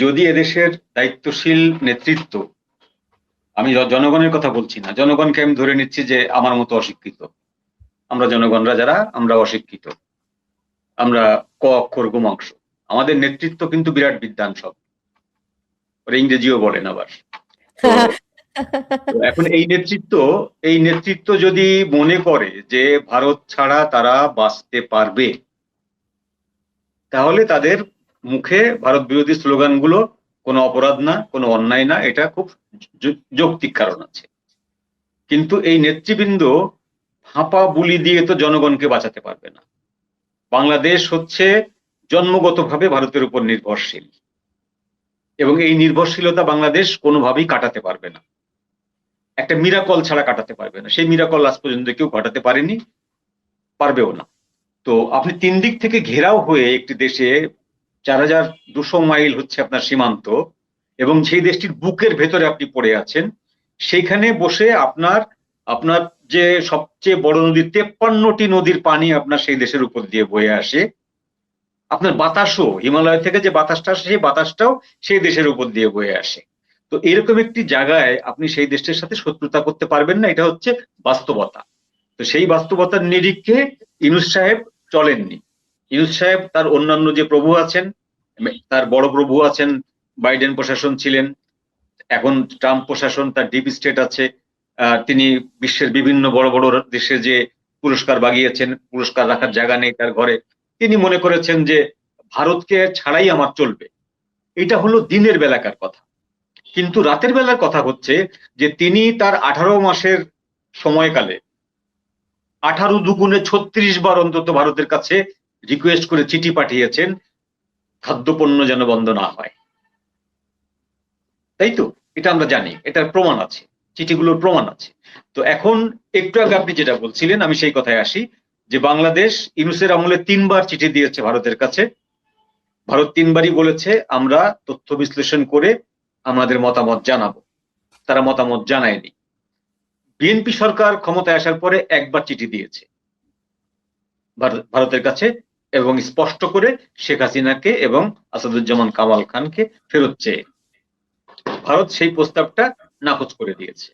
যদি এদেশের দায়িত্বশীল নেতৃত্ব, আমি জনগণের কথা বলছি না, জনগণকে আমি ধরে নিচ্ছি যে আমার মতো অশিক্ষিত, আমরা জনগণরা যারা আমরা অশিক্ষিত, আমরা ক অক্ষর গোমাংস, আমাদের নেতৃত্ব কিন্তু বিরাট বিদ্বান সব, ওরা ইংরেজিও বলেন আবার। তো এখন এই নেতৃত্ব যদি মনে করে যে ভারত ছাড়া তারা বাঁচতে পারবে, তাহলে তাদের মুখে ভারত বিরোধী স্লোগানগুলো কোনো অপরাধ না, কোনো অন্যায় না, এটা খুব যৌক্তিক কারণ আছে। কিন্তু এই নেতৃবৃন্দ ফাঁপা বুলি দিয়ে তো জনগণকে বাঁচাতে পারবে না। বাংলাদেশ হচ্ছে জন্মগতভাবে ভারতের উপর নির্ভরশীল, এবং এই নির্ভরশীলতা বাংলাদেশ কোনোভাবেই কাটাতে পারবে না, একটা মিরাকল ছাড়া কাটাতে পারবে না। সেই মিরাকল আজ পর্যন্ত কেউ ঘটাতে পারেনি, পারবেও না। তো আপনি তিন দিক থেকে ঘেরাও হয়ে একটি দেশে 4200 মাইল হচ্ছে আপনার সীমান্ত, এবং সেই দেশটির বুকের ভেতরে আপনি পড়ে আছেন, সেইখানে বসে আপনার আপনার যে সবচেয়ে বড় নদী, 53টি নদীর পানি আপনার সেই দেশের উপর দিয়ে বয়ে আসে, আপনার বাতাসও হিমালয় থেকে যে বাতাসটা আসে সেই বাতাসটাও সেই দেশের উপর দিয়ে বয়ে আসে। তো এরকম একটি জায়গায় আপনি সেই দেশের সাথে শত্রুতা করতে পারবেন না, এটা হচ্ছে বাস্তবতা। তো সেই বাস্তবতার নিরিখে ইউনূস সাহেব চলেননি। ইউনূস সাহেব তার অন্যান্য যে প্রভু আছেন, তার বড় প্রভু আছেন, বাইডেন প্রশাসন ছিলেন, এখন ট্রাম্প প্রশাসন, তার ডিপ স্টেট আছে, তিনি বিশ্বের বিভিন্ন বড় বড় দেশে যে পুরস্কার বাগিয়েছেন, পুরস্কার রাখার জায়গা নেই তার ঘরে, তিনি মনে করেছেন যে ভারতকে ছাড়াই আমার চলবে। এটা হলো দিনের বেলাকার কথা। কিন্তু রাতের বেলার কথা হচ্ছে যে তিনি তার 18 মাসের সময়কালে 18 দুগুণে 36 বার অন্তত ভারতের কাছে রিকোয়েস্ট করে চিঠি পাঠিয়েছেন, খাদ্যপণ্য যেন বন্ধ না হয়। তাই তো? এটা আমরা জানি, এটার প্রমাণ আছে, চিঠিগুলোর প্রমাণ আছে। তো এখন একটু আগে আপনি যেটা বলছিলেন, আমি সেই কথায় আসি, যে বাংলাদেশ ইউনূসের আমলে 3 বার চিঠি দিয়েছে ভারতের কাছে। ভারত 3 বারই বলেছে আমরা তথ্য বিশ্লেষণ করে আমাদের মতামত জানাবো। তারা মতামত জানায়নি। বিএনপি সরকার ক্ষমতায় আসার পরে একবার চিঠি দিয়েছে ভারতের কাছে, এবং স্পষ্ট করে শেখ হাসিনাকে এবং আসাদুজ্জামান কামাল খানকে ফেরত চেয়ে। ভারত সেই প্রস্তাবটা নাকচ করে দিয়েছে।